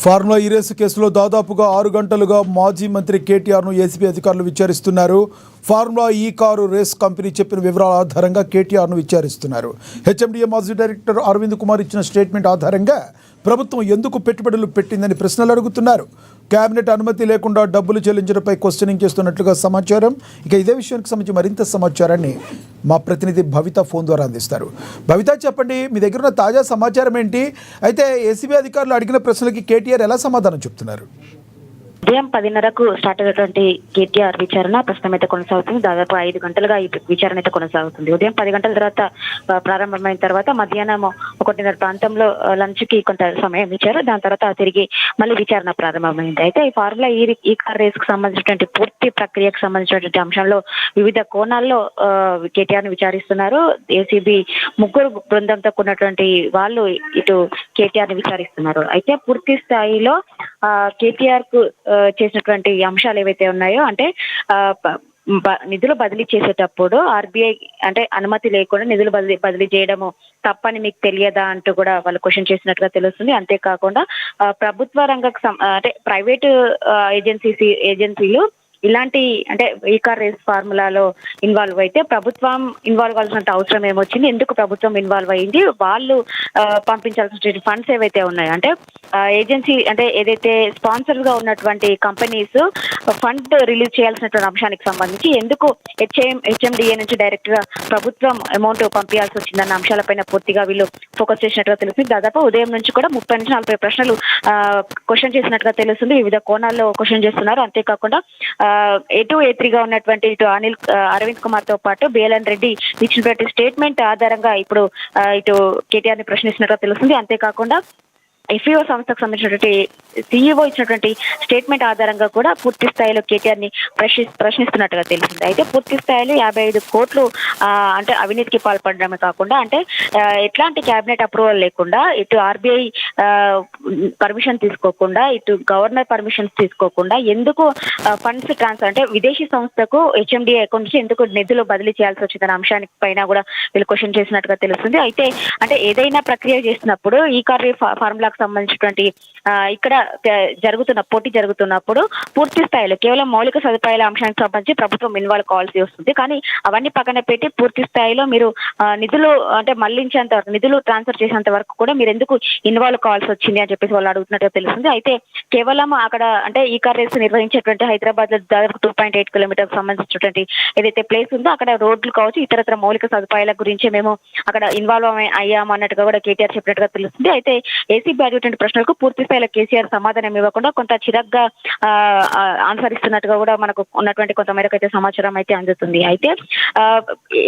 Formula ఈ race కేసులో దాదాపుగా 6 గంటలుగా మాజీ మంత్రి కేటీఆర్ను ఏసీబీ అధికారులు విచారిస్తున్నారు. ఫార్ములా ఈ కారు రేస్ కంపెనీ చెప్పిన వివరాల ఆధారంగా కేటీఆర్ను విచారిస్తున్నారు. హెచ్ఎండిఏ మాజీ డైరెక్టర్ అరవింద్ కుమార్ ఇచ్చిన స్టేట్మెంట్ ఆధారంగా ప్రభుత్వం ఎందుకు పెట్టుబడులు పెట్టిందని ప్రశ్నలు అడుగుతున్నారు. కేబినెట్ అనుమతి లేకుండా డబ్బులు చెల్లించడంపై క్వశ్చనింగ్ చేస్తున్నట్లుగా సమాచారం. ఇక ఇదే విషయానికి సంబంధించి మరింత సమాచారాన్ని మా ప్రతినిధి భవిత ఫోన్ ద్వారా అందిస్తారు. భవిత, చెప్పండి, మీ దగ్గర ఉన్న తాజా సమాచారం ఏంటి? అయితే ఏసీబీ అధికారులు అడిగిన ప్రశ్నలకి కేటీఆర్ ఎలా సమాధానం చెప్తున్నారు? ఉదయం 10:30కు స్టార్ట్ అయినటువంటి కేటీఆర్ విచారణ ప్రస్తుతం అయితే కొనసాగుతుంది. దాదాపు 5 గంటలుగా ఈ విచారణ అయితే కొనసాగుతుంది. ఉదయం 10 గంటల తర్వాత ప్రారంభమైన తర్వాత మధ్యాహ్నం 1:30 ప్రాంతంలో లంచ్ కి కొంత సమయం ఇచ్చారు. దాని తర్వాత తిరిగి మళ్ళీ విచారణ ప్రారంభమైంది. అయితే ఈ ఫార్ములా ఈ కార్ రేస్ కు సంబంధించినటువంటి పూర్తి ప్రక్రియకు సంబంధించినటువంటి అంశంలో వివిధ కోణాల్లో కేటీఆర్ ని విచారిస్తున్నారు. ఏసీబీ ముగ్గురు బృందంతో కూడినటువంటి వాళ్ళు ఇటు కేటీఆర్ ని విచారిస్తున్నారు. అయితే పూర్తి స్థాయిలో కేటీఆర్ కు చేసినటువంటి అంశాలు ఏవైతే ఉన్నాయో, అంటే నిధులు బదిలీ చేసేటప్పుడు ఆర్బీఐ అంటే అనుమతి లేకుండా నిధులు బదిలీ చేయడము తప్పని మీకు తెలియదా అంటూ కూడా వాళ్ళు క్వశ్చన్ చేసినట్టుగా తెలుస్తుంది. అంతేకాకుండా ప్రభుత్వ రంగకు అంటే ప్రైవేటు ఏజెన్సీలు ఇలాంటి అంటే ఈ కార్ రేస్ ఫార్ములాలో ఇన్వాల్వ్ అయితే ప్రభుత్వం ఇన్వాల్వ్ అవ్వాల్సిన అవసరం ఏమొచ్చింది, ఎందుకు ప్రభుత్వం ఇన్వాల్వ్ అయ్యింది, వాళ్ళు పంపించాల్సిన ఫండ్స్ ఏవైతే ఉన్నాయో, అంటే ఏజెన్సీ అంటే ఏదైతే స్పాన్సర్ గా ఉన్నటువంటి కంపెనీస్ ఫండ్ రిలీజ్ చేయాల్సినటువంటి అంశానికి సంబంధించి ఎందుకు హెచ్ఎండిఏ నుంచి డైరెక్ట్ గా ప్రభుత్వం అమౌంట్ పంపించాల్సి వచ్చిందన్న అంశాలపైన పూర్తిగా వీళ్ళు ఫోకస్ చేసినట్టుగా తెలుస్తుంది. దాదాపు ఉదయం నుంచి కూడా 30 నుంచి 40 ప్రశ్నలు క్వశ్చన్ చేసినట్టుగా తెలుస్తుంది. వివిధ కోణాల్లో క్వశ్చన్ చేస్తున్నారు. అంతేకాకుండా A2A3గా ఉన్నటువంటి ఇటు అరవింద్ కుమార్ తో పాటు బిఎల్ఎన్ రెడ్డి ఇచ్చినటువంటి స్టేట్మెంట్ ఆధారంగా ఇప్పుడు ఇటు కేటీఆర్ ని ప్రశ్నిస్తున్నట్టుగా తెలుస్తుంది. అంతేకాకుండా ఎఫ్ఈఓ సంస్థకు సంబంధించినటువంటి సీఈఓ ఇచ్చినటువంటి స్టేట్మెంట్ ఆధారంగా కూడా పూర్తి స్థాయిలో కేటీఆర్ ని ప్రశ్నిస్తున్నట్టుగా తెలిసింది. అయితే పూర్తి స్థాయిలో 55 కోట్లు అంటే అవినీతికి పాల్పడడమే కాకుండా, అంటే ఎట్లాంటి కేబినెట్ అప్రూవల్ లేకుండా, ఇటు ఆర్బీఐ పర్మిషన్ తీసుకోకుండా, ఇటు గవర్నర్ పర్మిషన్స్ తీసుకోకుండా ఎందుకు ఫండ్స్ ట్రాన్స్ఫర్ అంటే విదేశీ సంస్థకు హెచ్ఎండిఏ అకౌంట్ నుంచి ఎందుకు నిధులు బదిలీ చేయాల్సి వచ్చిందన్న అంశానికి పైన కూడా వీళ్ళు క్వశ్చన్ చేసినట్టుగా తెలుస్తుంది. అయితే అంటే ఏదైనా ప్రక్రియ చేసినప్పుడు ఈ కార్ ఫార్ములాకు సంబంధించినటువంటి ఇక్కడ పోటీ జరుగుతున్నప్పుడు పూర్తి స్థాయిలో కేవలం మౌలిక సదుపాయాల అంశానికి సంబంధించి ప్రభుత్వం ఇన్వాల్వ్ కావాల్సి వస్తుంది. కానీ అవన్నీ పక్కన పెట్టి పూర్తి స్థాయిలో మీరు నిధులు అంటే మళ్లించేంత వరకు, నిధులు ట్రాన్స్ఫర్ చేసేంత వరకు కూడా మీరు ఎందుకు ఇన్వాల్వ్ కావాల్సి వచ్చింది అని చెప్పేసి వాళ్ళు అడుగుతున్నట్టుగా తెలుస్తుంది. అయితే కేవలం అక్కడ అంటే ఈ కార్ రేస్ నిర్వహించేటువంటి హైదరాబాద్ లో దాదాపు 2.8 కిలోమీటర్స్ సంబంధించినటువంటి ఏదైతే ప్లేస్ ఉందో అక్కడ రోడ్లు కావచ్చు, ఇతరత్ర మౌలిక సదుపాయాల గురించి మేము అక్కడ ఇన్వాల్వ్ అయ్యాము అన్నట్టుగా కూడా కేటీఆర్ చెప్పినట్టుగా తెలుస్తుంది. అయితే ఏసీబీ అడిగినటువంటి ప్రశ్నలకు పూర్తి స్థాయిలో కేసీఆర్ సమాధానం ఇవ్వకుండా కొంత చిరగ్గా ఆన్సర్ ఇస్తున్నట్టుగా కూడా మనకు ఉన్నటువంటి కొంత మేరకు అయితే సమాచారం అయితే అందుతుంది. అయితే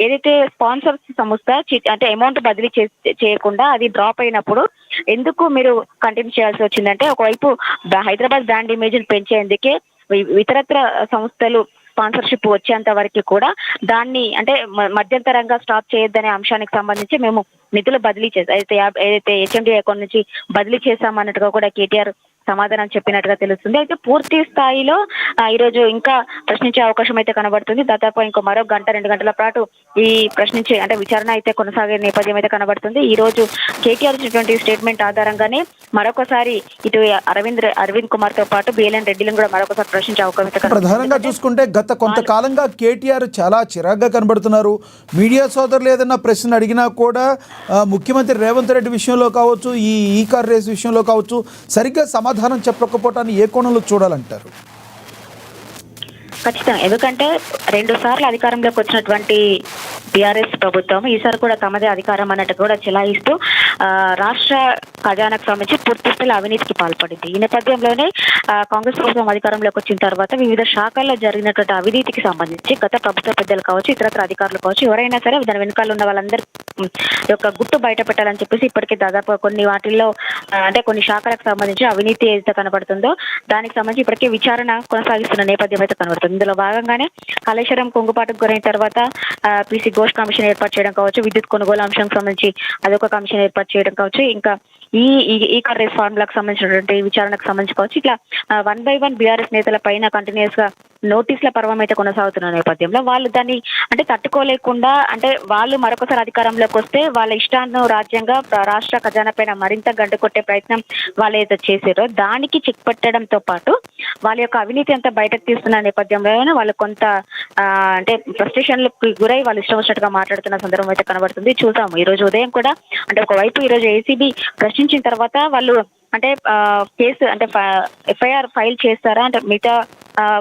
ఏదైతే స్పాన్సర్స్ సంస్థ అంటే అమౌంట్ బదిలీ చేయకుండా అది డ్రాప్ అయినప్పుడు ఎందుకు మీరు కంటిన్యూ చేయాల్సి వచ్చిందంటే, ఒకవైపు హైదరాబాద్ బ్రాండ్ ఇమేజ్ పెంచేందుకే ఇతరత్ర సంస్థలు స్పాన్సర్షిప్ వచ్చేంత వరకు కూడా దాన్ని అంటే మధ్యంతరంగా స్టాప్ చేయొద్దనే అంశానికి సంబంధించి మేము నిధులు బదిలీ ఏదైతే హెచ్ఎండి అకౌంట్ నుంచి బదిలీ చేశామన్నట్టుగా కూడా కేటీఆర్ సమాధానం చెప్పినట్టుగా తెలుస్తుంది. అయితే పూర్తి స్థాయిలో ఈరోజు ఇంకా ప్రశ్నించే అవకాశం అయితే కనబడుతుంది. దాదాపు ఇంకో మరో 1-2 గంటల పాటు ఈ ప్రశ్నించే అంటే విచారణ అయితే కొనసాగే నేపథ్యం అయితే కనబడుతుంది. ఈ రోజు కేటీఆర్ ఇచ్చినటువంటి స్టేట్మెంట్ ఆధారంగానే మరొకసారి ఇటు అరవింద్ కుమార్ తో పాటు బిఎల్ఎన్ రెడ్డిలను కూడా మరొకసారి ప్రశ్నించే అవకాశం. ప్రధానంగా చూసుకుంటే గత కొంతకాలంగా కేటీఆర్ చాలా చిరాగ్గా కనబడుతున్నారు. మీడియా సోదరులు ఏదైనా ప్రశ్న అడిగినా కూడా ముఖ్యమంత్రి రేవంత్ రెడ్డి విషయంలో కావచ్చు, ఈ కార్ రేస్ విషయంలో కావచ్చు, సరిగ్గా సమాధానం చెప్పకపోవటాన్ని ఏ కోణంలో చూడాలంటారు? ఖచ్చితంగా, ఎందుకంటే 2 సార్లు అధికారంలోకి వచ్చినటువంటి టీఆర్ఎస్ ప్రభుత్వం ఈసారి కూడా తమదే అధికారం అన్నట్టు కూడా చెలాయిస్తూ రాష్ట్ర ఖజానాకు సంబంధించి పూర్తి స్థాయిలో అవినీతికి పాల్పడింది. ఈ నేపథ్యంలోనే కాంగ్రెస్ ప్రభుత్వం అధికారంలోకి వచ్చిన తర్వాత వివిధ శాఖల్లో జరిగినటువంటి అవినీతికి సంబంధించి గత ప్రభుత్వ పెద్దలు కావచ్చు, ఇతరత్ర అధికారులు కావచ్చు, ఎవరైనా సరే దాని వెనుకాల ఉన్న వాళ్ళందరి యొక్క గుట్టు బయట పెట్టాలని చెప్పేసి ఇప్పటికే దాదాపు కొన్ని వాటిల్లో అంటే కొన్ని శాఖలకు సంబంధించి అవినీతి ఏదైతే కనబడుతుందో దానికి సంబంధించి ఇప్పటికే విచారణ కొనసాగిస్తున్న నేపథ్యం అయితే కనబడుతుంది. ఇందులో భాగంగానే కాళేశ్వరం కుంగుపాటుకు గురైన తర్వాత పీసీ ఘోష్ కమిషన్ ఏర్పాటు చేయడం కావచ్చు, విద్యుత్ కొనుగోలు అంశానికి సంబంధించి అదొక కమిషన్ ఏర్పాటు చేయడం కావచ్చు, ఇంకా ఈ కార్ రేస్ ఫార్ములాకు సంబంధించినటువంటి విచారణకు సంబంధించి కావచ్చు, ఇట్లా 1 by 1 బీఆర్ఎస్ నేతల పైన కంటిన్యూస్ గా నోటీసుల పర్వం అయితే కొనసాగుతున్న నేపథ్యంలో వాళ్ళు దాన్ని అంటే తట్టుకోలేకుండా అంటే వాళ్ళు మరొకసారి అధికారంలోకి వస్తే వాళ్ళ ఇష్టాన్ని రాజ్యంగా రాష్ట్ర ఖజానా పైన మరింత గడ్డ కొట్టే ప్రయత్నం వాళ్ళు ఏదో చేసారో దానికి చెక్ పెట్టడంతో పాటు వాళ్ళ యొక్క అవినీతి అంతా బయటకు తీస్తున్న నేపథ్యంలోనే వాళ్ళు కొంత అంటే ఫ్రస్ట్రేషన్లకు గురై వాళ్ళు ఇష్టం వచ్చినట్టుగా మాట్లాడుతున్న సందర్భం అయితే కనబడుతుంది. చూసాము ఈ రోజు ఉదయం కూడా అంటే ఒకవైపు ఈ రోజు ఏసీబీ ప్రశ్నించిన తర్వాత వాళ్ళు అంటే కేసు అంటే ఎఫ్ఐఆర్ ఫైల్ చేస్తారా అంటే మిగతా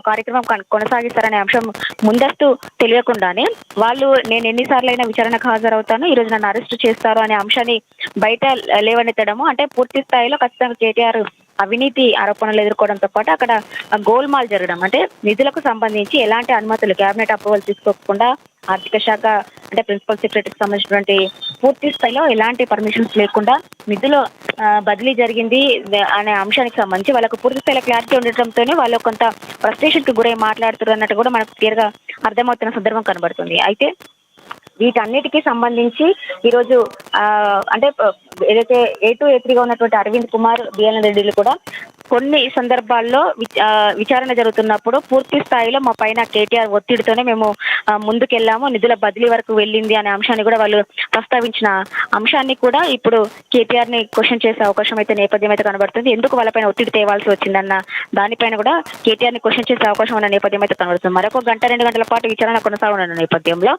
కార్యక్రమం కొనసాగిస్తారనే అంశం ముందస్తు తెలియకుండానే వాళ్ళు నేను ఎన్నిసార్లైనా విచారణకు హాజరవుతాను, ఈ రోజు నన్ను అరెస్ట్ చేస్తారు అనే అంశాన్ని బయట లేవనెత్తడము అంటే పూర్తి స్థాయిలో ఖచ్చితంగా కేటీఆర్ అవినీతి ఆరోపణలు ఎదుర్కోవడంతో పాటు అక్కడ గోల్మాల్ జరగడం అంటే నిధులకు సంబంధించి ఎలాంటి అనుమతులు క్యాబినెట్ అప్రూవల్ తీసుకోకుండా ఆర్థిక శాఖ అంటే ప్రిన్సిపల్ సెక్రటరీకి సంబంధించినటువంటి పూర్తి స్థాయిలో ఎలాంటి పర్మిషన్స్ లేకుండా నిధులు బదిలీ జరిగింది అనే అంశానికి సంబంధించి వాళ్ళకు పూర్తి స్థాయిలో క్లారిటీ ఉండటంతోనే వాళ్ళు కొంత ఫ్రస్ట్రేషన్ కి గురై మాట్లాడుతున్నారు అన్నట్టు కూడా మనకు క్లియర్ గా అర్థమవుతున్న సందర్భం కనబడుతుంది. అయితే వీటన్నిటికీ సంబంధించి ఈరోజు అంటే ఏదైతే A2 A3గా ఉన్నటువంటి అరవింద్ కుమార్ బిఎన్ రెడ్డిలు కూడా కొన్ని సందర్భాల్లో విచారణ జరుగుతున్నప్పుడు పూర్తి స్థాయిలో మా పైన కేటీఆర్ ఒత్తిడితోనే మేము ముందుకెళ్ళాము, నిధుల బదిలీ వరకు వెళ్ళింది అనే అంశాన్ని కూడా వాళ్ళు ప్రస్తావించిన అంశాన్ని కూడా ఇప్పుడు కేటీఆర్ ని క్వశ్చన్ చేసే అవకాశం అయితే నేపథ్యం అయితే కనబడుతుంది. ఎందుకు వాళ్ళపైన ఒత్తిడి తేవాల్సి వచ్చిందన్న దానిపైన కూడా కేటీఆర్ ని క్వశ్చన్ చేసే అవకాశం ఉన్న నేపథ్యం అయితే కనబడుతుంది. మరొక 1-2 గంటల పాటు విచారణ కొనసాగనున్న నేపథ్యంలో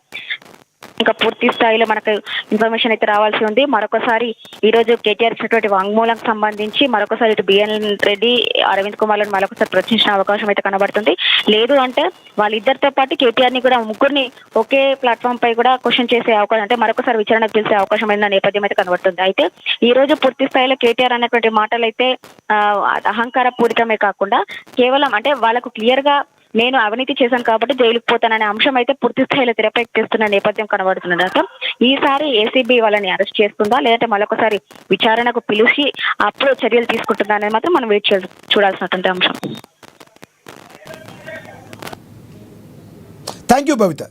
ఇంకా పూర్తి స్థాయిలో మనకు ఇన్ఫర్మేషన్ అయితే రావాల్సి ఉంది. మరొకసారి ఈ రోజు కేటీఆర్ ఇచ్చినటువంటి వాంగ్మూలంకి సంబంధించి మరొకసారి ఇటు బిఎన్ రెడ్డి అరవింద్ కుమార్లను మరొకసారి ప్రశ్నించిన అవకాశం అయితే కనబడుతుంది. లేదు అంటే వాళ్ళిద్దరితో పాటు కేటీఆర్ ని కూడా ముగ్గురిని ఒకే ప్లాట్ఫామ్ పై కూడా క్వశ్చన్ చేసే అవకాశం అంటే మరొకసారి విచారణకు పిలిచే అవకాశం అయిన నేపథ్యం అయితే కనబడుతుంది. అయితే ఈ రోజు పూర్తి స్థాయిలో కేటీఆర్ అన్నటువంటి మాటలు అయితే అహంకార పూరితమే కాకుండా కేవలం అంటే వాళ్ళకు క్లియర్ గా నేను అవినీతి చేశాను కాబట్టి జైలుకు పోతాననే అంశం అయితే పూర్తి స్థాయిలో తెరపైకిస్తున్న నేపథ్యం కనబడుతున్నదట. ఈసారి ఏసీబీ వాళ్ళని అరెస్ట్ చేస్తుందా లేదంటే మరొకసారి విచారణకు పిలిచి అప్పుడు చర్యలు తీసుకుంటుందా అనేది మాత్రం మనం వెయిట్ చూడాల్సినటువంటి అంశం. Thank you Bhavitha.